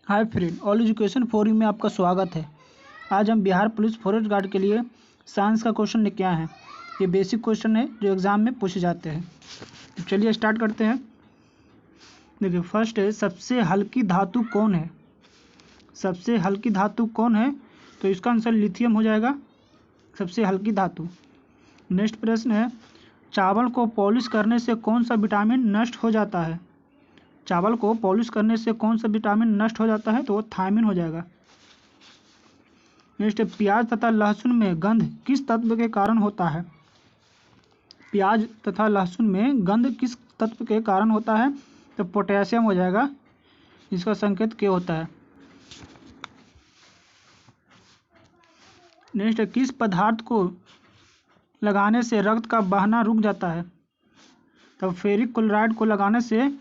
Hi friend, all education forum में आपका स्वागत है। आज हम बिहार पुलिस फॉरेस्ट गार्ड के लिए साइंस का क्वेश्चन लेके आए हैं। ये बेसिक क्वेश्चन है जो एग्ज़ाम में पूछे जाते हैं। तो चलिए स्टार्ट करते हैं। देखिए, फर्स्ट है, सबसे हल्की धातु कौन है? सबसे हल्की धातु कौन है? तो इसका आंसर लिथियम हो जाएगा, सबसे हल्की धातु। नेक्स्ट प्रश्न है, चावल को पॉलिश करने से कौन सा विटामिन नष्ट हो जाता है? चावल को पॉलिश करने से कौन सा विटामिन नष्ट हो जाता है? तो वो थायमिन हो जाएगा। नेक्स्ट, प्याज तथा लहसुन में गंध किस तत्व के कारण होता है? प्याज तथा लहसुन में गंध किस तत्व के कारण होता है? तो पोटेशियम हो जाएगा, इसका संकेत के होता है। नेक्स्ट, किस पदार्थ को लगाने से रक्त का बहना रुक जाता है? तो फेरिक क्लोराइड को लगाने से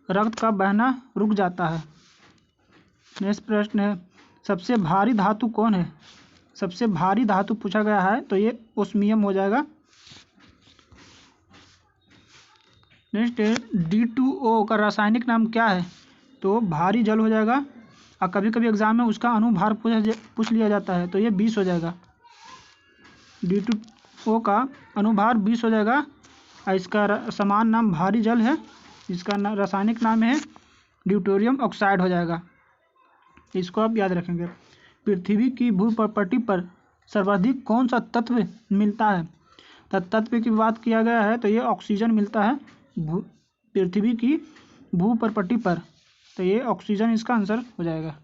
रक्त का बहना रुक जाता है। नेक्स्ट प्रश्न है, सबसे भारी धातु कौन है? सबसे भारी धातु पूछा गया है तो ये ओस्मियम हो जाएगा। नेक्स्ट है, D2O का रासायनिक नाम क्या है? तो भारी जल हो जाएगा, और कभी कभी एग्जाम में उसका अनुभार पूछ लिया जाता है तो ये 20 हो जाएगा। D2O का अनुभार 20 हो जाएगा, और इसका समान नाम भारी जल है, इसका रासायनिक नाम है ड्यूटेरियम ऑक्साइड हो जाएगा। इसको आप याद रखेंगे। पृथ्वी की भूपटल पर सर्वाधिक कौन सा तत्व मिलता है? तत्व की बात किया गया है तो ये ऑक्सीजन मिलता है पृथ्वी की भूपटल पर, तो ये ऑक्सीजन इसका आंसर हो जाएगा।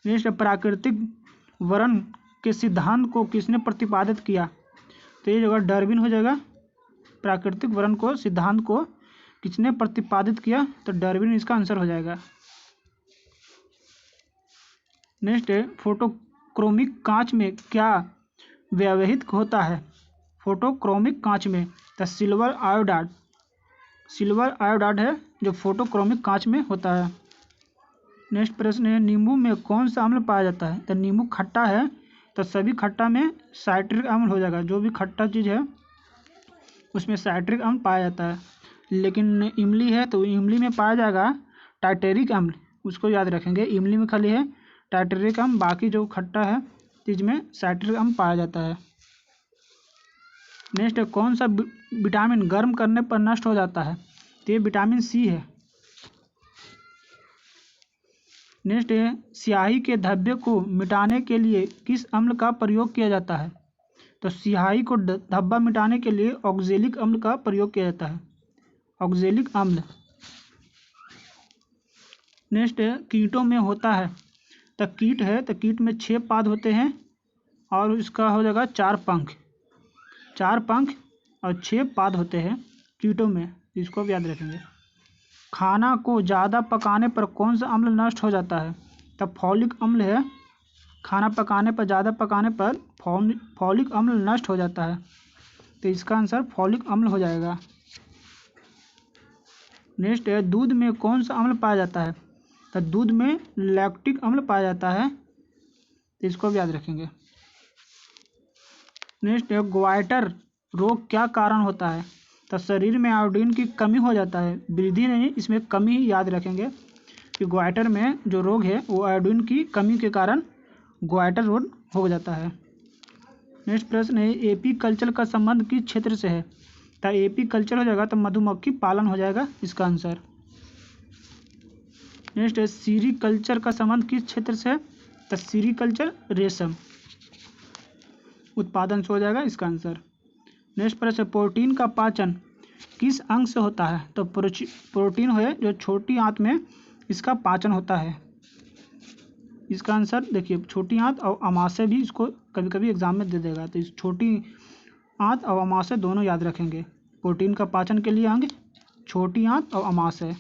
नेक्स्ट, प्राकृतिक वर्ण के सिद्धांत को किसने प्रतिपादित किया? तो ये जगह डार्विन हो जाएगा। प्राकृतिक वर्ण को सिद्धांत को किसने प्रतिपादित किया? तो डार्विन इसका आंसर हो जाएगा। नेक्स्ट है, फोटोक्रोमिक कांच में क्या व्यवहित होता है? फोटोक्रोमिक कांच में तो सिल्वर आयोडाइड है जो फोटोक्रोमिक कांच में होता है। नेक्स्ट प्रश्न है, नींबू में कौन सा अम्ल पाया जाता है? तो नींबू खट्टा है तो सभी खट्टा में साइट्रिक अम्ल हो जाएगा, जो भी खट्टा चीज़ है उसमें साइट्रिक अम्ल पाया जाता है। लेकिन इमली है तो इमली में पाया जाएगा टाइटेरिक अम्ल, उसको याद रखेंगे। इमली में खाली है टाइटेरिक अम्ल, बाकी जो खट्टा है चीज़ में साइट्रिक अम्ल पाया जाता है। नेक्स्ट, कौन सा विटामिन गर्म करने पर नष्ट हो जाता है? तो ये विटामिन सी है। नेक्स्ट है, स्याही के धब्बे को मिटाने के लिए किस अम्ल का प्रयोग किया जाता है? तो स्याही को धब्बा मिटाने के लिए ऑक्जेलिक अम्ल का प्रयोग किया जाता है, ऑक्जेलिक अम्ल। नेक्स्ट है, कीटों में होता है तो कीट है तो कीट में 6 पाद होते हैं और इसका हो जाएगा 4 पंख और 6 पाद होते हैं कीटों में, इसको भी याद रखेंगे। खाना को ज़्यादा पकाने पर कौन सा अम्ल नष्ट हो जाता है? तब फॉलिक अम्ल है। खाना पकाने पर ज़्यादा पकाने पर फॉलिक अम्ल नष्ट हो जाता है, तो इसका आंसर फॉलिक अम्ल हो जाएगा। नेक्स्ट है, दूध में कौन सा अम्ल पाया जाता है? तो दूध में लैक्टिक अम्ल पाया जाता है, तो इसको भी याद रखेंगे। नेक्स्ट है, ग्वाइटर रोग क्या कारण होता है? तो शरीर में आयोडीन की कमी हो जाता है, वृद्धि नहीं, इसमें कमी ही याद रखेंगे कि ग्वाइटर में जो रोग है वो आयोडीन की कमी के कारण ग्वाइटर रोग हो जाता है। नेक्स्ट प्रश्न है, एपी कल्चर का संबंध किस क्षेत्र से है? तो एपी कल्चर हो जाएगा तो मधुमक्खी पालन हो जाएगा इसका आंसर। नेक्स्ट है, सीरी कल्चर का संबंध किस क्षेत्र से है? तो सीरी कल्चर रेशम उत्पादन से हो जाएगा इसका आंसर। नेक्स्ट प्रश्न, प्रोटीन का पाचन किस अंग से होता है? तो प्रोटीन है जो छोटी आंत में इसका पाचन होता है, इसका आंसर देखिए छोटी आंत और अमाशय भी इसको कभी कभी एग्जाम में दे देगा, तो इस छोटी आंत और अमाशय दोनों याद रखेंगे। प्रोटीन का पाचन के लिए अंग छोटी आंत और अमाशय।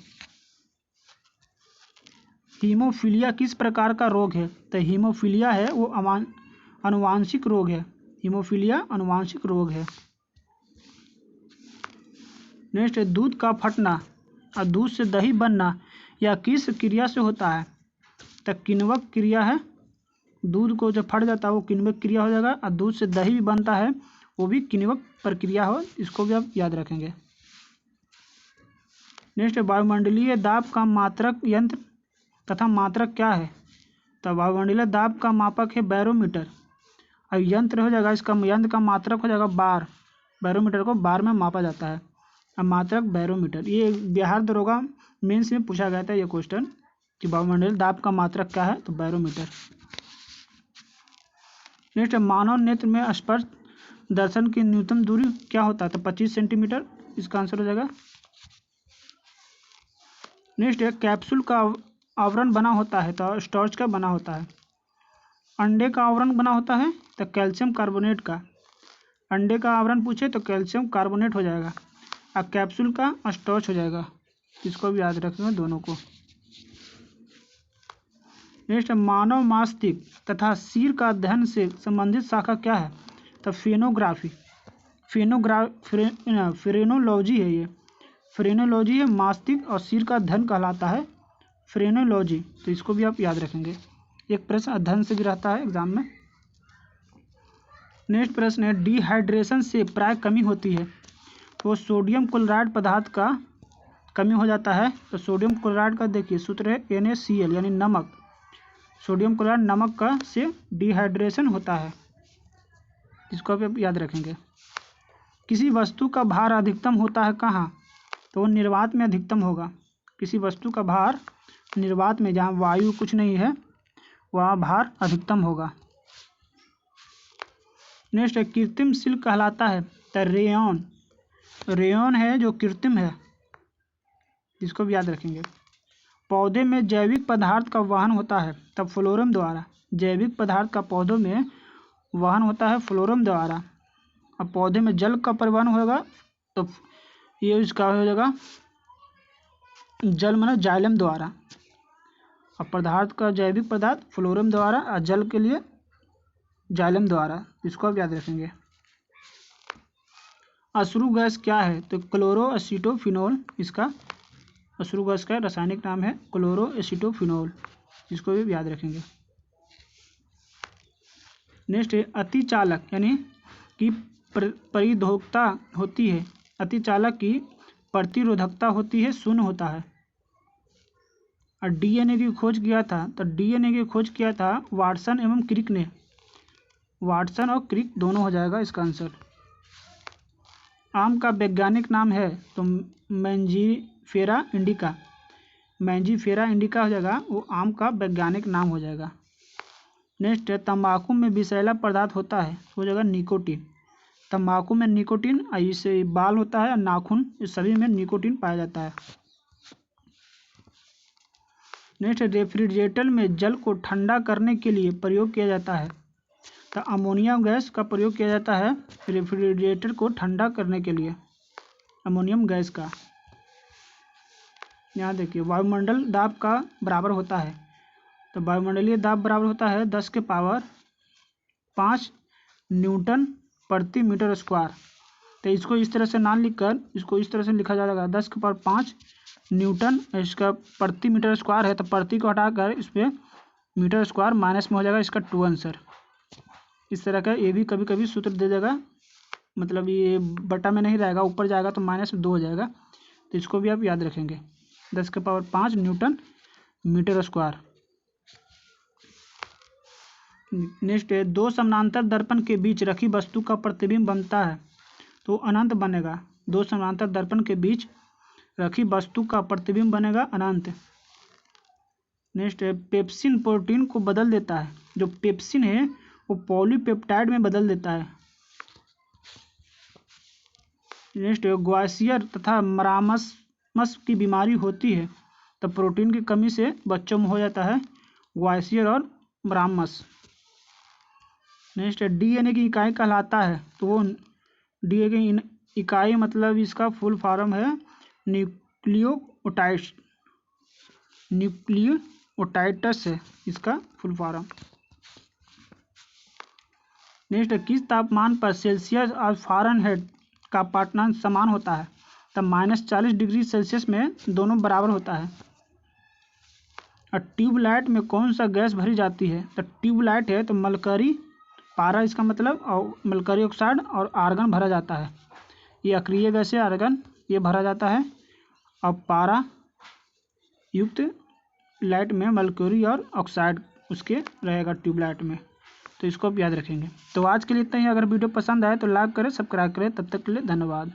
हीमोफीलिया किस प्रकार का रोग है? तो हीमोफीलिया है वो अनुवांशिक रोग है, हीमोफीलिया अनुवांशिक रोग है। नेक्स्ट है, दूध का फटना और दूध से दही बनना यह किस क्रिया से होता है? तो किण्वक क्रिया है, दूध को जब फट जाता है वो किण्वक क्रिया हो जाएगा, और दूध से दही भी बनता है वो भी किण्वक प्रक्रिया हो, इसको भी आप याद रखेंगे। नेक्स्ट है, वायुमंडलीय दाब का मात्रक यंत्र तथा मात्रक क्या है? तो वायुमंडलीय दाब का मापक है बैरोमीटर। और यंत्र हो जाएगा, इसका यंत्र का मात्रक हो जाएगा बार। बैरोमीटर को बार में मापा जाता है। अब मात्रक बैरोमीटर, ये बिहार दरोगा मेंस में पूछा गया था ये क्वेश्चन कि वायुमंडलीय दाब का मात्रक क्या है? तो बैरोमीटर। नेक्स्ट, मानव नेत्र में स्पर्श दर्शन की न्यूनतम दूरी क्या होता है? तो 25 सेंटीमीटर इसका आंसर हो जाएगा। नेक्स्ट है, कैप्सूल का आवरण बना होता है तो स्टार्च का बना होता है। अंडे का आवरण बना होता है तो कैल्शियम कार्बोनेट का। अंडे का आवरण पूछे तो कैल्शियम कार्बोनेट हो जाएगा, और कैप्सूल का स्टार्च हो जाएगा। इसको भी याद रखेंगे दोनों को। नेक्स्ट, मानव मस्तिष्क तथा सिर का अध्ययन से संबंधित शाखा क्या है? तो फेनोग्राफी। फ्रेनोलॉजी है ये। फ्रेनोलॉजी है, मस्तिष्क और सिर का अध्ययन कहलाता है फ्रेनोलॉजी। तो इसको भी आप याद रखेंगे, एक प्रश्न अध्ययन से भी रहता है एग्जाम में। नेक्स्ट प्रश्न है, डिहाइड्रेशन से प्राय कमी होती है तो सोडियम क्लोराइड पदार्थ का कमी हो जाता है। तो सोडियम क्लोराइड का देखिए सूत्र है NaCl यानी नमक। सोडियम क्लोराइड नमक का से डिहाइड्रेशन होता है, इसको भी आप याद रखेंगे। किसी वस्तु का भार अधिकतम होता है कहाँ? तो वो निर्वात में अधिकतम होगा। किसी वस्तु का भार निर्वात में, जहाँ वायु कुछ नहीं है, वहाँ भार अधिकतम होगा। नेक्स्ट है, कृत्रिम सिल्क कहलाता है तो रेयॉन। रेयॉन है जो कृत्रिम है, इसको भी याद रखेंगे। पौधे में जैविक पदार्थ का वहन होता है तब फ्लोरम द्वारा। जैविक पदार्थ का पौधों में वहन होता है फ्लोरम द्वारा। अब पौधे में जल का परिवहन होगा तो ये इसका हो जाएगा जल माना जाइलम द्वारा। अब पदार्थ का जैविक पदार्थ फ्लोरम द्वारा और जल के लिए जाइलम द्वारा, इसको आप याद रखेंगे। अश्रु गैस क्या है? तो क्लोरोएसिटोफिनोल, इसका अश्रु गैस का रासायनिक नाम है क्लोरोएसिटोफिनोल, इसको भी याद रखेंगे। नेक्स्ट है, अतिचालक यानी कि परिरोधकता होती है। अतिचालक की प्रतिरोधकता होती है, शून्य होता है। और DNA की खोज किया था, तो DNA की खोज किया था वाटसन एवं क्रिक ने। वाटसन और क्रिक दोनों हो जाएगा इसका आंसर। आम का वैज्ञानिक नाम है तो मैंजीफेरा इंडिका। मैंजीफेरा इंडिका हो जाएगा, वो आम का वैज्ञानिक नाम हो जाएगा। नेक्स्ट है, तंबाकू में विषैला पदार्थ होता है, हो जाएगा निकोटीन। तंबाकू में निकोटीन, इससे बाल होता है और नाखून, इस सभी में निकोटीन पाया जाता है। नेक्स्ट, रेफ्रिजरेटर में जल को ठंडा करने के लिए प्रयोग किया जाता है तो अमोनिया गैस का प्रयोग किया जाता है रेफ्रिजरेटर को ठंडा करने के लिए, अमोनियम गैस का। यहाँ देखिए, वायुमंडल दाब का बराबर होता है तो वायुमंडलीय दाब बराबर होता है 10 के पावर 5 न्यूटन प्रति मीटर स्क्वायर। तो इसको इस तरह से ना लिखकर इसको इस तरह से लिखा जाएगा 10 के पावर 5 न्यूटन, इसका प्रति मीटर स्क्वायर है तो प्रति को हटाकर इस पर मीटर स्क्वायर माइनस में हो जाएगा इसका 2 आंसर। इस तरह का ये भी कभी कभी सूत्र दे देगा, मतलब ये बटा में नहीं रहेगा, ऊपर जाएगा तो -2 हो जाएगा। तो इसको भी आप याद रखेंगे, 10 के power 5 newton metre square. Next है, दो समानांतर दर्पण के बीच रखी वस्तु का प्रतिबिंब बनता है तो अनंत बनेगा। दो समानांतर दर्पण के बीच रखी वस्तु का प्रतिबिंब बनेगा अनंत। नेक्स्ट है, पेप्सिन प्रोटीन को बदल देता है। जो पेप्सिन है वो पॉलीपेप्टाइड में बदल देता है। नेक्स्ट है, ग्वासियर तथा मरामस की बीमारी होती है तो प्रोटीन की कमी से बच्चों में हो जाता है ग्वासियर और मरामस। नेक्स्ट है, DNA की इकाई कहलाता है तो वो DNA की इकाई मतलब इसका फुल फॉर्म है न्यूक्लियोटाइड्स। न्यूक्लियोटाइड्स है इसका फुल फॉर्म। नेक्स्ट है, किस तापमान पर सेल्सियस और फ़ारेनहाइट का पाठ्यांक समान होता है? तब -40 डिग्री सेल्सियस में दोनों बराबर होता है। और ट्यूबलाइट में कौन सा गैस भरी जाती है? तो ट्यूबलाइट है तो मलकरी पारा, इसका मतलब, और मलकरी ऑक्साइड और आर्गन भरा जाता है। ये अक्रिय गैस है आर्गन, ये भरा जाता है। और पारा युक्त लाइट में मर्क्यूरी और ऑक्साइड उसके रहेगा ट्यूबलाइट में, तो इसको आप याद रखेंगे। तो आज के लिए इतना ही। अगर वीडियो पसंद आए तो लाइक करें, सब्सक्राइब करें। तब तक के लिए धन्यवाद।